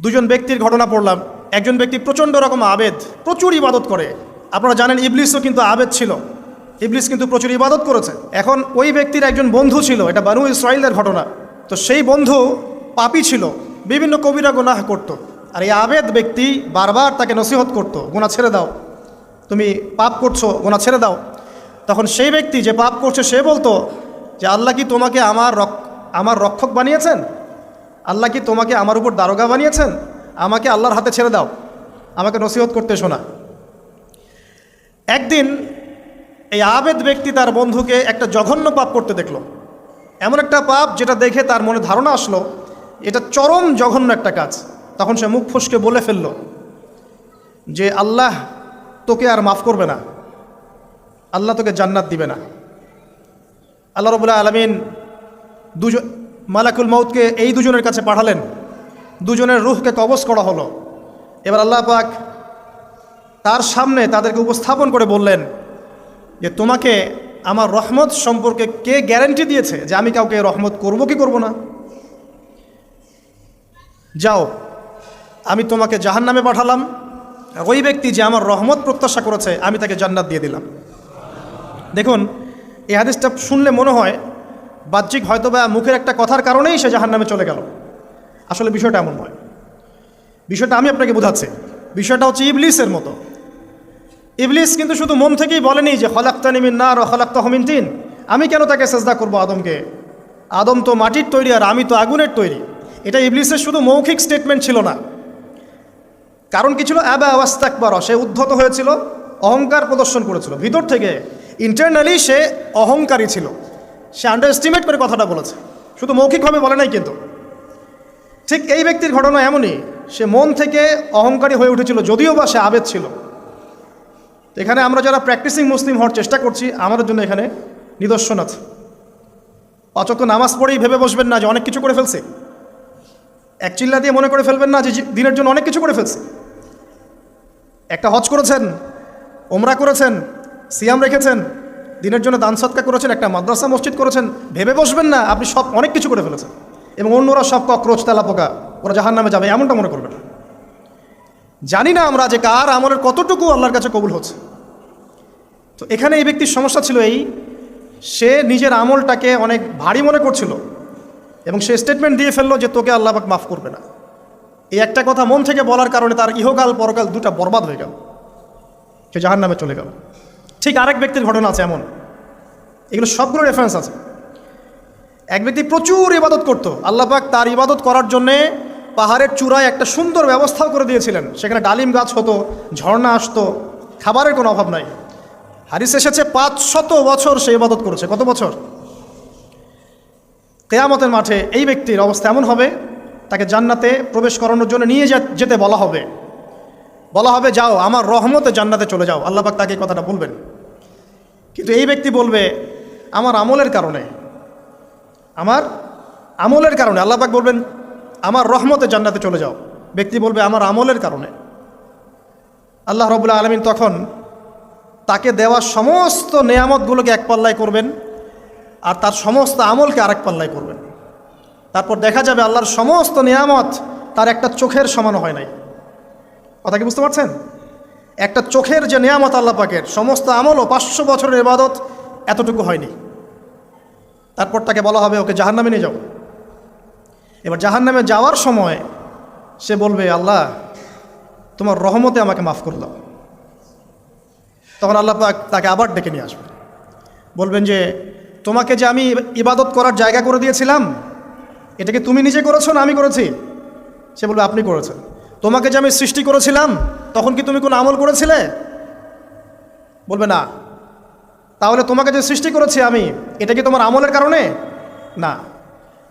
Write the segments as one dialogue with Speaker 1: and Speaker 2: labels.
Speaker 1: দুজন ব্যক্তির ঘটনা পড়লাম। একজন ব্যক্তি প্রচণ্ড রকম আবেদ, প্রচুর ইবাদত করে। আপনারা জানেন ইবলিসও কিন্তু আবেদ ছিল, ইবলিস কিন্তু প্রচুর ইবাদত করেছে। এখন ওই ব্যক্তির একজন বন্ধু ছিল, এটা বানু ইসরাইলের ঘটনা। তো সেই বন্ধু পাপী ছিল, বিভিন্ন কবিরা গুনাহ করত। আর এই আবেদ ব্যক্তি বারবার তাকে নসিহত করত, গুনাহ ছেড়ে দাও, তুমি পাপ করছো, গুনাহ ছেড়ে দাও। তখন সেই ব্যক্তি যে পাপ করছে সে বলতো যে আল্লাহ কি তোমাকে আমার রক্ষক বানিয়েছেন? আল্লাহ কি তোমাকে আমার উপর দারোগা বানিয়েছেন? আমাকে আল্লাহর হাতে ছেড়ে দাও, আমাকে নসিহত করতে শোনা। একদিন এই আবেদ ব্যক্তি তার বন্ধুকে একটা জঘন্য পাপ করতে দেখল, এমন একটা পাপ যেটা দেখে তার মনে ধারণা আসলো এটা চরম জঘন্য একটা কাজ। তখন সে মুখ ফসকে বলে ফেলল যে আল্লাহ তোকে আর মাফ করবে না, আল্লাহ তোকে জান্নাত দিবে না। আল্লাহ রাব্বুল আলামিন মালাকুল মউতকে এই দুজনের কাছে পাঠালেন, দুজনের রূহকে কবজ করা হলো। এবার আল্লাহ পাক তার সামনে তাদেরকে উপস্থাপন করে বললেন যে তোমাকে আমার রহমত সম্পর্কে কে গ্যারান্টি দিয়েছে যে আমি কাউকে রহমত করব কি করব না? যাও, আমি তোমাকে জাহান্নামে পাঠালাম, ওই ব্যক্তি যে আমার রহমত প্রত্যাশা করেছে আমি তাকে জান্নাত দিয়ে দিলাম। দেখুন, এই হাদিসটা শুনলে মনে হয় বাহ্যিক হয়তোবা মুখের একটা কথার কারণেই সে জাহান্নামে চলে গেল। আসলে বিষয়টা এমন নয়। বিষয়টা আমি আপনাকে বোঝাচ্ছি। বিষয়টা হচ্ছে ইবলিসের মতো। ইবলিস কিন্তু শুধু মন থেকেই বলেনি যে খলাকতানি মিন নার ওয়া খলাকতাহু মিন তিন, আমি কেন তাকে সেজদা করব আদমকে, আদম তো মাটির তৈরি আর আমি তো আগুনের তৈরি। এটা ইবলিসের শুধু মৌখিক স্টেটমেন্ট ছিল না, কারণ কি ছিল? আবা ওয়াস্তাকবার, সে উদ্ধত হয়েছিল, অহংকার প্রদর্শন করেছিল। ভিতর থেকে ইন্টারনালি সে অহংকারী ছিল, সে আন্ডার এস্টিমেট করে কথাটা বলেছে, শুধু মৌখিকভাবে বলে নাই। কিন্তু ঠিক এই ব্যক্তির ঘটনা এমনই, সে মন থেকে অহংকারী হয়ে উঠেছিল, যদিও বা সে আবেদ ছিল। এখানে আমরা যারা প্র্যাকটিসিং মুসলিম হওয়ার চেষ্টা করছি আমাদের জন্য এখানে নিদর্শন আছে। পাঁচ ওয়াক্ত নামাজ পড়েই ভেবে বসবেন না যে অনেক কিছু করে ফেলছে, এক চিল্লা দিয়ে মনে করে ফেলবেন না যে দিনের জন্য অনেক কিছু করে ফেলছে। একটা হজ করেছেন, ওমরা করেছেন, সিয়াম রেখেছেন, দিনের জন্য দান সদকা করেছেন, একটা মাদ্রাসা মসজিদ করেছেন, ভেবে বসবেন না আপনি সব অনেক কিছু করে ফেলেছেন এবং অন্যরা সব ককরোচ তেলাপোকা, ওরা জাহান্নামে যাবে, এমনটা মনে করবেন। জানি না আমরা যে কার আমলের কতটুকু আল্লাহর কাছে কবুল হচ্ছে। তো এখানে এই ব্যক্তির সমস্যা ছিল এই, সে নিজের আমলটাকে অনেক ভারী মনে করছিল এবং সে স্টেটমেন্ট দিয়ে ফেললো যে তোকে আল্লাহ পাক মাফ করবে না। এই একটা কথা মন থেকে বলার কারণে তার ইহকাল পরকাল দুটা বরবাদ হয়ে গেল, সে জাহান্নামে চলে গেল। ঠিক আরেক ব্যক্তির ঘটনা আছে এমন, এগুলো সবগুলো রেফারেন্স আছে। এক ব্যক্তি প্রচুর ইবাদত করত, আল্লাহ পাক তার ইবাদত করার জন্যে পাহাড়ের চূড়ায় একটা সুন্দর ব্যবস্থাও করে দিয়েছিলেন, সেখানে ডালিম গাছ হতো, ঝর্ণা আসতো, খাবারের কোনো অভাব নাই। হাদিস এসেছে 500 বছর সে ইবাদত করেছে। কত বছর? কিয়ামতের মাঠে এই ব্যক্তির অবস্থা এমন হবে, তাকে জান্নাতে প্রবেশ করানোর জন্য নিয়ে যেতে বলা হবে যাও আমার রহমতে জান্নাতে চলে যাও। আল্লাহ পাক তাকে কথাটা বলবেন, কিন্তু এই ব্যক্তি বলবে আমার আমলের কারণে আল্লাহ পাক বলবেন আমার রহমতে জান্নাতে চলে যাও। ব্যক্তি বলবে আমার আমলের কারণে। আল্লাহ রাব্বুল আলামিন তখন তাকে দেওয়া সমস্ত নেয়ামতগুলোকে এক পাল্লায় করবেন আর তার সমস্ত আমলকে আরেক পাল্লায় করবেন। তারপর দেখা যাবে আল্লাহর সমস্ত নেয়ামত তার একটা চোখের সমান হয় নাই। কথা কি বুঝতে পারছেন? একটা চোখের যে নেয়ামত আল্লাহ পাকের, সমস্ত আমলও 500 বছরের ইবাদত এতটুকু হয়নি। তারপর তাকে বলা হবে ওকে জাহান্নামে নিয়ে যাও। এবার জাহান্নামে যাওয়ার সময় সে বলবে আল্লাহ তোমার রহমতে আমাকে মাফ করে দাও। তখন আল্লাহ পাক তাকে আবার ডেকে নিয়ে আসবেন, বলবেন যে তোমাকে যে আমি ইবাদত করার জায়গা করে দিয়েছিলাম এটাকে তুমি নিজে করেছো না আমি করেছি? সে বলবে আপনি করেছেন। তোমাকে যে আমি সৃষ্টি করেছিলাম তখন কি তুমি কোনো আমল করেছিলে? বলবে না। তাহলে তোমাকে যে সৃষ্টি করেছি আমি, এটা কি তোমার আমলের কারণে? না।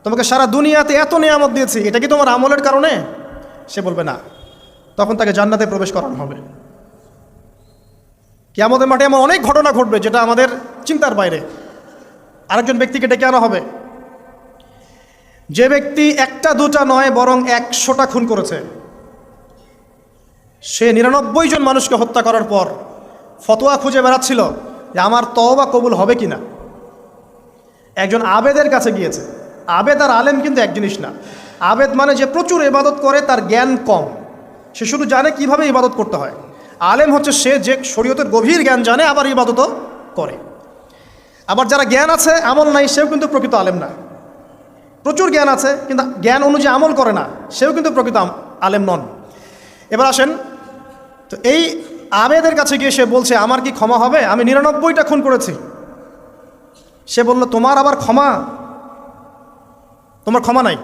Speaker 1: তোমাকে সারা দুনিয়াতে এত নিয়ামত দিয়েছি, এটা কি তোমার আমলের কারণে? সে বলবে না। তখন তাকে জান্নাতে প্রবেশ করানো হবে। কিয়ামতের মাঠে এমন অনেক ঘটনা ঘটবে যেটা আমাদের চিন্তার বাইরে। আরেকজন ব্যক্তিকে ডেকে আনা হবে, যে ব্যক্তি একটা দুটা নয় বরং 100টা খুন করেছে। সে 99 জন মানুষকে হত্যা করার পর ফতোয়া খুঁজে বেড়াচ্ছিল যে আমার তওবা কবুল হবে কি না। একজন আবেদের কাছে গিয়েছে। আবেদ আর আলেম কিন্তু এক জিনিস না। আবেদ মানে যে প্রচুর ইবাদত করে, তার জ্ঞান কম, সে শুধু জানে কিভাবে ইবাদত করতে হয়। আলেম হচ্ছে সে যে শরীয়তের গভীর জ্ঞান জানে, আবার ইবাদতও করে। আবার যারা জ্ঞান আছে আমল নাই, সেও কিন্তু প্রকৃত আলেম না। প্রচুর জ্ঞান আছে কিন্তু জ্ঞান অনুযায়ী আমল করে না, সেও কিন্তু প্রকৃত আলেম নন। এবার আসেন, তো এই আবেদের কাছে গিয়ে সে বলছে আমার কি ক্ষমা হবে, আমি 99টা খুন করেছি। সে বলল তোমার আবার ক্ষমা, তোমার ক্ষমা নাই।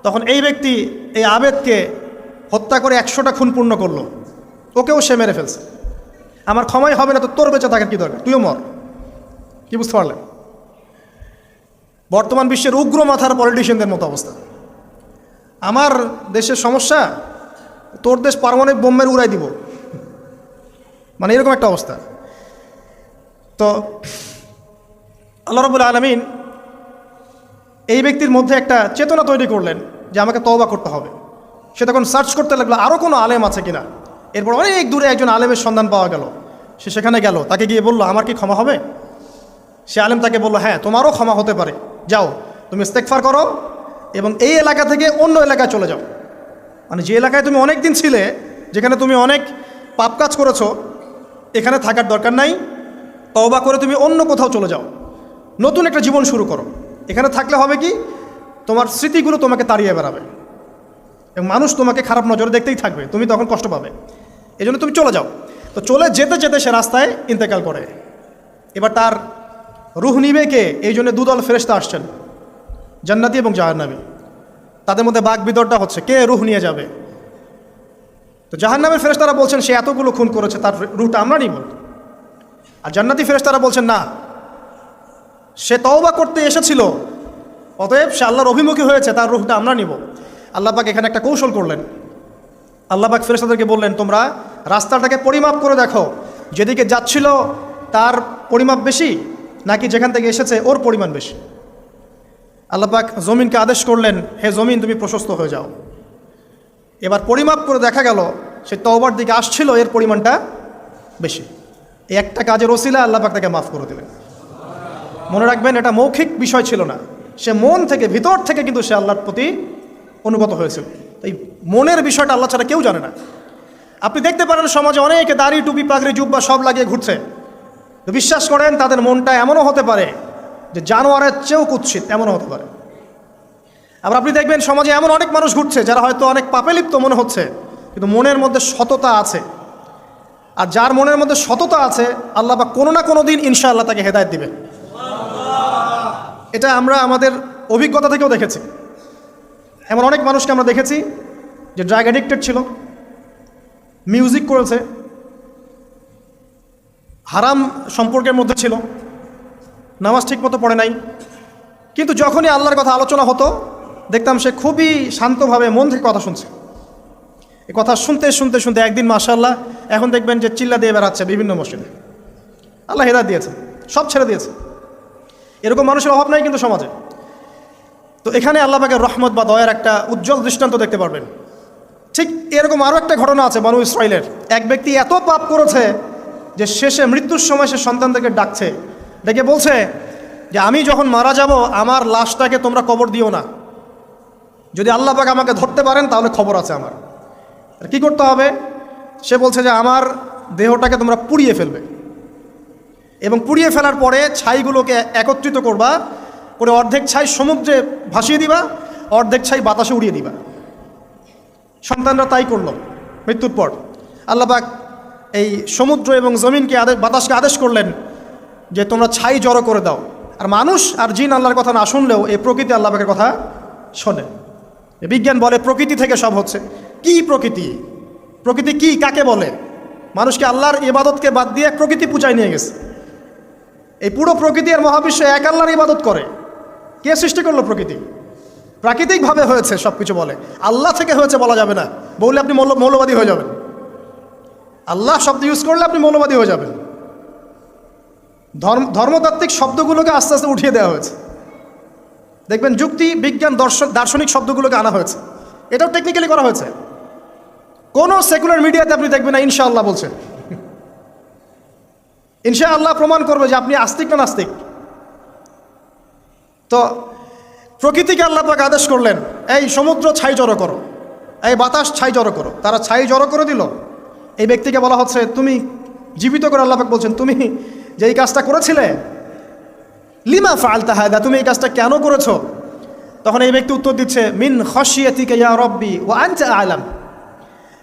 Speaker 1: তখন এই ব্যক্তি এই আবেদকে হত্যা করে 100টা খুন পূর্ণ করলো, ওকেও সে মেরে ফেলছে। আমার ক্ষমাই হবে না তো তোর বেঁচে থাকার কি দরকার, তুইও মর। কি বুঝতে পারলেন? বর্তমান বিশ্বের উগ্র মাথার পলিটিশিয়ানদের মতো অবস্থা। আমার দেশের সমস্যা, তোর দেশ পারমাণবিক বোম্বের উড়াই দিব, মানে এরকম একটা অবস্থা। তো আল্লাহ রাব্বুল আলামিন এই ব্যক্তির মধ্যে একটা চেতনা তৈরি করলেন যে আমাকে তওবা করতে হবে। সে তখন সার্চ করতে লাগলো আরও কোনো আলেম আছে কিনা। এরপর অনেক দূরে একজন আলেমের সন্ধান পাওয়া গেল। সে সেখানে গেল, তাকে গিয়ে বলল আমার কি ক্ষমা হবে? সে আলেম তাকে বলল হ্যাঁ, তোমারও ক্ষমা হতে পারে, যাও তুমি ইস্তেগফার করো এবং এই এলাকা থেকে অন্য এলাকায় চলে যাও। মানে যে এলাকায় তুমি অনেক দিন ছিলে, যেখানে তুমি অনেক পাপ কাজ করেছো, এখানে থাকার দরকার নাই, তওবা করে তুমি অন্য কোথাও চলে যাও, নতুন একটা জীবন শুরু করো। এখানে থাকলে হবে কি, তোমার স্মৃতিগুলো তোমাকে তাড়িয়ে বেড়াবে এবং মানুষ তোমাকে খারাপ নজরে দেখতেই থাকবে, তুমি তখন কষ্ট পাবে। এই জন্য তুমি চলে যাও। তো চলে যেতে যেতে সে রাস্তায় ইন্তেকাল করে। এবার তার রুহ নিবে কে? এই জন্য দুদল ফেরেশতা আসছেন, জান্নাতি এবং জাহান্নামী। তাদের মধ্যে বাক বিতরটা হচ্ছে কে রুহ নিয়ে যাবে। তো জাহান্নামের ফেরেশতারা বলছেন সে এতগুলো খুন করেছে, তার রুহটা আমরা নিব। আর জান্নাতি ফেরেশতারা বলছেন না, সে তওবা করতে এসেছিল, অতএব সে আল্লাহর অভিমুখী হয়েছে, তার রুহটা আমরা নিব। আল্লাহ পাক এখানে একটা কৌশল করলেন। আল্লাহ পাক ফেরেশতাদেরকে বললেন তোমরা রাস্তাটাকে পরিমাপ করে দেখো, যেদিকে যাচ্ছিল তার পরিমাপ বেশি নাকি যেখান থেকে এসেছে ওর পরিমাণ বেশি। আল্লাহ পাক জমিনকে আদেশ করলেন হে জমিন তুমি প্রশস্ত হয়ে যাও। এবার পরিমাপ করে দেখা গেল সে তওবার দিকে আসছিল, এর পরিমাণটা বেশি। এই একটা কাজের ওসিলা আল্লাহ পাক তাকে মাফ করে দিলেন। মনে রাখবেন এটা মৌখিক বিষয় ছিল না, সে মন থেকে ভিতর থেকে কিন্তু সে আল্লাহর প্রতি অনুগত হয়েছিল। এই মনের বিষয়টা আল্লাহ ছাড়া কেউ জানে না। আপনি দেখতে পারেন সমাজে অনেকে দাড়ি টুপি পাগড়ি জুব্বা সব লাগিয়ে ঘুরছে, তো বিশ্বাস করেন তাদের মনটা এমনও হতে পারে যে জানোয়ারের চেয়েও কুৎসিত, এমনও হতে পারে। আবার আপনি দেখবেন সমাজে এমন অনেক মানুষ ঘুরছে যারা হয়তো অনেক পাপে লিপ্ত মনে হচ্ছে, কিন্তু মনের মধ্যে সততা আছে। আর যার মনের মধ্যে সততা আছে আল্লাহ বা কোনো না কোনো দিন ইনশাআল্লাহ তাকে হেদায়েত দিবে। এটা আমরা আমাদের অভিজ্ঞতা থেকেও দেখেছি। এমন অনেক মানুষকে আমরা দেখেছি যে ড্রাগ অ্যাডিক্টেড ছিল, মিউজিক করেছে, হারাম সম্পর্কের মধ্যে ছিল, নামাজ ঠিক মতো পড়ে নাই, কিন্তু যখনই আল্লাহর কথা আলোচনা হতো দেখতাম সে খুবই শান্তভাবে মন থেকে কথা শুনছে। এই কথা শুনতে শুনতে শুনতে একদিন মাশাআল্লাহ এখন দেখবেন যে চিল্লা দিয়ে বেড়াচ্ছে বিভিন্ন মসজিদে। আল্লাহ হেদায়েত দিয়েছে, সব ছেড়ে দিয়েছে। এরকম মানুষের অভাব নাই কিন্তু সমাজে। তো এখানে আল্লাহ পাকের রহমত বা দয়ার একটা উজ্জ্বল দৃষ্টান্ত দেখতে পারবেন। ঠিক এরকম আরও একটা ঘটনা আছে বনু ইসরাইলের। এক ব্যক্তি এত পাপ করেছে যে শেষে মৃত্যুর সময় সে সন্তানদেরকে ডাকছে, ডেকে বলছে যে আমি যখন মারা যাব আমার লাশটাকে তোমরা কবর দিও না, যদি আল্লাহ পাক আমাকে ধরতে পারেন তাহলে খবর আছে আমার। আর কী করতে হবে? সে বলছে যে আমার দেহটাকে তোমরা পুড়িয়ে ফেলবে এবং পুড়িয়ে ফেলার পরে ছাইগুলোকে একত্রিত করবা, করে অর্ধেক ছাই সমুদ্রে ভাসিয়ে দিবা, অর্ধেক ছাই বাতাসে উড়িয়ে দিবা। সন্তানরা তাই করলো। মৃত্যুর পর আল্লাহ পাক এই সমুদ্র এবং জমিনকে বাতাসকে আদেশ করলেন যে তোমরা ছাই জড়ো করে দাও। আর মানুষ আর জিন আল্লাহর কথা না শুনলেও এই প্রকৃতি আল্লাহ পাকের কথা শোনে। বিজ্ঞান বলে প্রকৃতি থেকে সব হচ্ছে। কি প্রকৃতি? প্রকৃতি কি, কাকে বলে? মানুষকে আল্লাহর ইবাদতকে বাদ দিয়ে প্রকৃতি পূজায় নিয়ে গেছে। এই পুরো প্রকৃতি আর মহাবিশ্ব এক আল্লাহর ইবাদত করে। কে সৃষ্টি করলো প্রকৃতি? প্রাকৃতিকভাবে হয়েছে সব কিছু বলে, আল্লাহ থেকে হয়েছে বলা যাবে না। বললে আপনি মৌলবাদী হয়ে যাবেন। আল্লাহ শব্দ ইউজ করলে আপনি মৌলবাদী হয়ে যাবেন। ধর্মতাত্ত্বিক শব্দগুলোকে আস্তে আস্তে উঠিয়ে দেওয়া হয়েছে। দেখবেন যুক্তি বিজ্ঞান দার্শনিক শব্দগুলোকে আনা হয়েছে। এটাও টেকনিক্যালি করা হয়েছে। কোনো সেকুলার মিডিয়াতে আপনি দেখবেন না ইনশাআল্লাহ বলছে। ইনশাআল্লাহ প্রমাণ করবে যে আপনি আস্তিক না নাস্তিক। তো প্রকৃতিকে আল্লাহ পাক আদেশ করলেন, এই সমুদ্র ছাই জড়ো করো, এই বাতাস ছাই জড়ো করো। তারা ছাই জড়ো করে দিল। এই ব্যক্তিকে বলা হচ্ছে, তুমি জীবিত করে আল্লাহ পাক বলছেন, তুমি যে এই কাজটা করেছিলে, লিমা ফাআলতা হাদা, তুমি এই কাজটা কেন করেছো? তখন এই ব্যক্তি উত্তর দিচ্ছে, মিন খাশিয়াতিকা ইয়া রাব্বি ওয়া আনতা আ'লাম।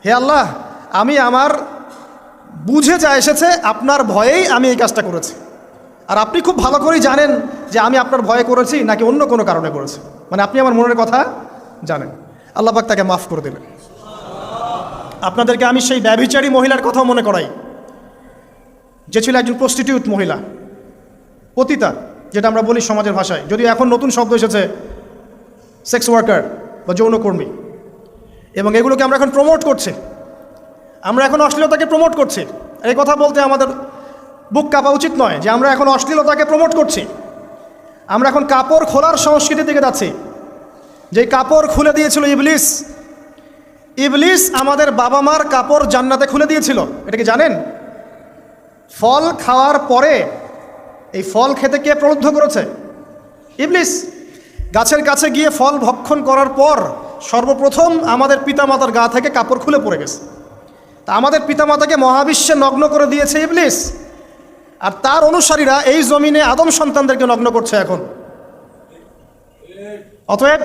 Speaker 1: হে আল্লাহ, আমি আমার বুঝে যা এসেছে আপনার ভয়েই আমি এই কাজটা করেছি, আর আপনি খুব ভালো করেই জানেন যে আমি আপনার ভয়ে করেছি নাকি অন্য কোনো কারণে করেছি, মানে আপনি আমার মনের কথা জানেন। আল্লাহ পাক তাকে মাফ করে দিলেন। আপনাদেরকে আমি সেই ব্যভিচারী মহিলার কথাও মনে করাই, যে ছিল একজন প্রস্টিটিউট মহিলা, পতিতা, যেটা আমরা বলি সমাজের ভাষায়, যদিও এখন নতুন শব্দ এসেছে সেক্স ওয়ার্কার বা যৌনকর্মী, এবং এগুলোকে আমরা এখন প্রমোট করছি। আমরা এখন অশ্লীলতাকে প্রমোট করছি। এই কথা বলতে আমাদের বুক কাঁপা উচিত নয় যে আমরা এখন অশ্লীলতাকে প্রমোট করছি। আমরা এখন কাপড় খোলার সংস্কৃতির দিকে যাচ্ছি। যে কাপড় খুলে দিয়েছিল ইবলিস, ইবলিস আমাদের বাবা মার কাপড় জান্নাতে খুলে দিয়েছিল। এটা কি জানেন? ফল খাওয়ার পরে এই ফল খেতে কে প্রলুব্ধ করেছে? ইবলিস। গাছের কাছে গিয়ে ফল ভক্ষণ করার পর সর্বপ্রথম আমাদের পিতামাতার গা থেকে কাপড় খুলে পড়ে গেছে। তা আমাদের পিতামাতাকে মহাবিশ্বে নগ্ন করে দিয়েছে ইবলিস, আর তার অনুসারীরা এই জমিনে আদম সন্তানদেরকে নগ্ন করছে এখন। অতএব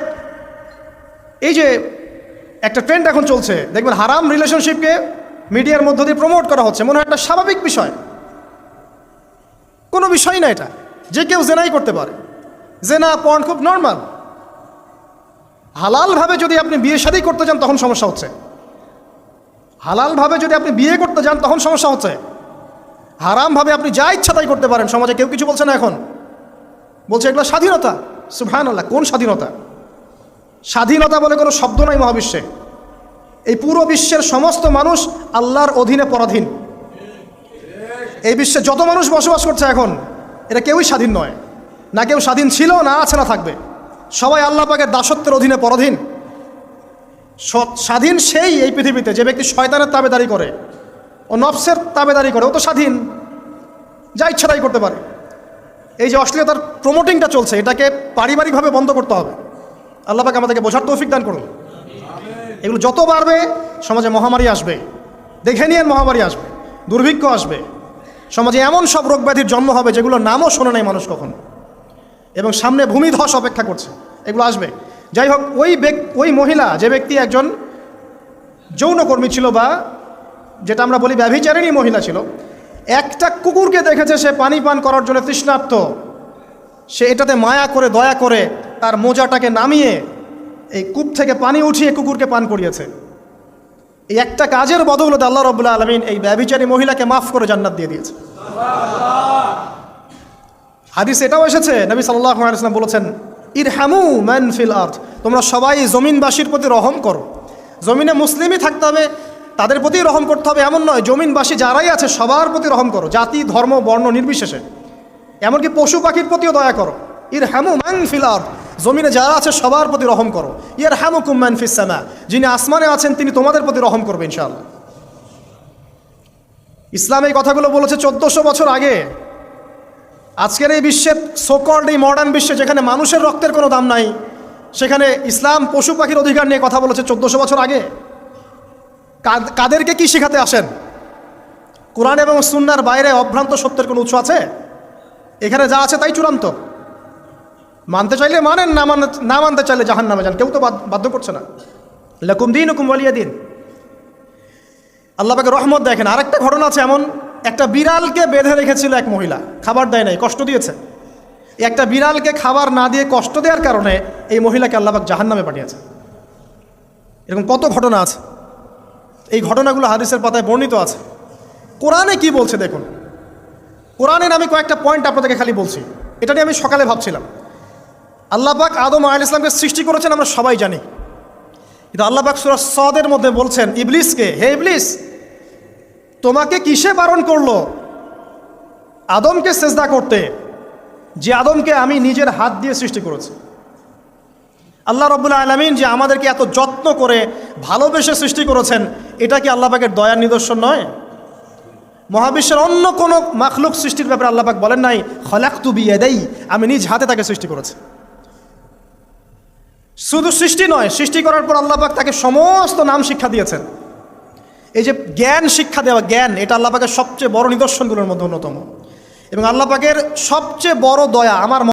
Speaker 1: এই যে একটা ট্রেন্ড এখন চলছে, দেখবেন হারাম রিলেশনশিপকে মিডিয়ার মধ্য দিয়ে প্রমোট করা হচ্ছে, মনে হয় একটা স্বাভাবিক বিষয়, কোনো বিষয় না এটা, যে কেউ জেনাই করতে পারে, জেনা পর্ন খুব নর্মাল। হালালভাবে যদি আপনি বিয়ে শাদী করতে যান তখন সমস্যা হচ্ছে, হালালভাবে যদি আপনি বিয়ে করতে যান তখন সমস্যা হচ্ছে। হারামভাবে আপনি যা ইচ্ছা তাই করতে পারেন, সমাজে কেউ কিছু বলছে না। এখন বলছে এগুলো স্বাধীনতা। সুবহানাল্লাহ, কোন স্বাধীনতা? স্বাধীনতা বলে কোনো শব্দ নাই মহাবিশ্বে। এই পুরো বিশ্বের সমস্ত মানুষ আল্লাহর অধীনে পরাধীন। এই বিশ্বে যত মানুষ বসবাস করছে এখন, এটা কেউই স্বাধীন নয়, না কেউ স্বাধীন ছিল, না আছে, না থাকবে। সবাই আল্লাহ পাকের দাসত্বের অধীনে পরাধীন। স্বাধীন সেই এই পৃথিবীতে যে ব্যক্তি শয়তানের তাবেদারি করে, ও নফসের তাবেদারি করে, ও তো স্বাধীন, যা ইচ্ছা তাই করতে পারে। এই যে অশ্লীলতার প্রমোটিংটা চলছে, এটাকে পারিবারিকভাবে বন্ধ করতে হবে। আল্লাহ পাক আমাদেরকে বোঝার তৌফিক দান করুন। এগুলো যত বাড়বে সমাজে মহামারী আসবে, দেখে নিয়ে মহামারী আসবে, দুর্ভিক্ষ আসবে, সমাজে এমন সব রোগ ব্যাধির জন্ম হবে যেগুলো নামও শোনে নাই মানুষ কখনো, এবং সামনে ভূমিধস অপেক্ষা করছে, এগুলো আসবে। যাই হোক, ওই মহিলা, যে ব্যক্তি একজন যৌনকর্মী ছিল, বা যেটা আমরা বলি ব্যভিচারিণী মহিলা ছিল, একটা কুকুরকে দেখেছে সে পানি পান করার জন্য তৃষ্ণার্ত, সে এটাতে মায়া করে দয়া করে তার মোজাটাকে নামিয়ে এই কূপ থেকে পানি উঠিয়ে কুকুরকে পান করিয়েছে। এই একটা কাজের বদৌলতে আল্লাহ রাব্বুল আলামিন এই ব্যভিচারী মহিলাকে মাফ করে জান্নাত দিয়ে দিয়েছে। হাদিস এটাও এসেছে, নবী সাল্লাল্লাহু আলাইহি ওয়াসাল্লাম বলেছেন, ইরহামু মান ফিল আরদ, তোমরা সবাই জমিনবাসীর প্রতি রহম করো। জমিনে মুসলিমই থাকতে হবে, তাদের প্রতি রহম করতে হবে এমন নয়, জমিনবাসী যারাই আছে সবার প্রতি রহম করো, জাতি ধর্ম বর্ণ নির্বিশেষে, এমনকি পশু পাখির প্রতিও দয়া করো। ইরহামু মান ফিল আরদ, জমিনে যারা আছে সবার প্রতি রহম করো। ইয়ারহামুকুম মান ফিস সামা, যিনি আসমানে আছেন তিনি তোমাদের প্রতি রহম করবে ইনশাআল্লাহ। ইসলাম এই কথাগুলো বলেছে 1400 বছর আগে। আজকের এই বিশ্বের সোকল্ড এই মডার্ন বিশ্বে, যেখানে মানুষের রক্তের কোনো দাম নাই, সেখানে ইসলাম পশু পাখির অধিকার নিয়ে কথা বলেছে 1400 বছর আগে। কাদেরকে কি শেখাতে আসেন? কোরআন এবং সুন্নাহর বাইরে অভ্রান্ত সত্যের কোনো উৎস আছে? এখানে যা আছে তাই চূড়ান্ত। মানতে চাইলে মানেন, না মানতে চাইলে জাহান্নামে যান, কেউ তো বাধ্য করছে না। লাকুম দীনুকুম ওয়ালিয়া দিন। আল্লাহ পাকের রহমত দেখেন। আরেকটা ঘটনা আছে এমন, একটা বিড়ালকে বেঁধে রেখেছিল এক মহিলা, খাবার দেয় নাই, কষ্ট দিয়েছে। একটা বিড়ালকে খাবার না দিয়ে কষ্ট দেওয়ার কারণে এই মহিলাকে আল্লাহ পাক জাহান্নামে পাঠিয়েছে। এরকম কত ঘটনা আছে, এই ঘটনাগুলো হাদিসের পাতায় বর্ণিত আছে। কোরআনে কি বলছে দেখুন। কোরআনের আমি কয়েকটা পয়েন্ট আপনাদেরকে খালি বলছি, এটা নিয়ে আমি সকালে ভাবছিলাম। আল্লাহ পাক আদম আলাইহিস সালামকে সৃষ্টি করেছেন আমরা সবাই জানি, কিন্তু আল্লাহ পাক সূরা সদের মধ্যে বলছেন ইবলিসকে, হে ইবলিস, তোমাকে কিসে বারণ করলো আদমকে সেজদা করতে, যে আদমকে আমি নিজের হাত দিয়ে সৃষ্টি করেছি। আল্লাহ রাব্বুল আলামিন যে আমাদেরকে এত যত্ন করে ভালোবেসে সৃষ্টি করেছেন, এটা কি আল্লাহ পাকের দয়ার নিদর্শন নয়? মহাবিশ্বের অন্য কোনো মাখলুক সৃষ্টির ব্যাপারে আল্লাহ পাক বলেন নাই খলাকতু বিয়াদাই, আমি নিজ হাতে তাকে সৃষ্টি করেছি। শুধু সৃষ্টি নয়, সৃষ্টি করার পর আল্লাহ পাক তাকে সমস্ত নাম শিক্ষা দিয়েছেন। এই যে জ্ঞান শিক্ষা দেওয়া, জ্ঞান, এটা আল্লাহ পাকের সবচেয়ে বড় নিদর্শনগুলোর মধ্যে অন্যতম। এবং আল্লাহ পাকের সবচেয়ে বড় দয়া আমার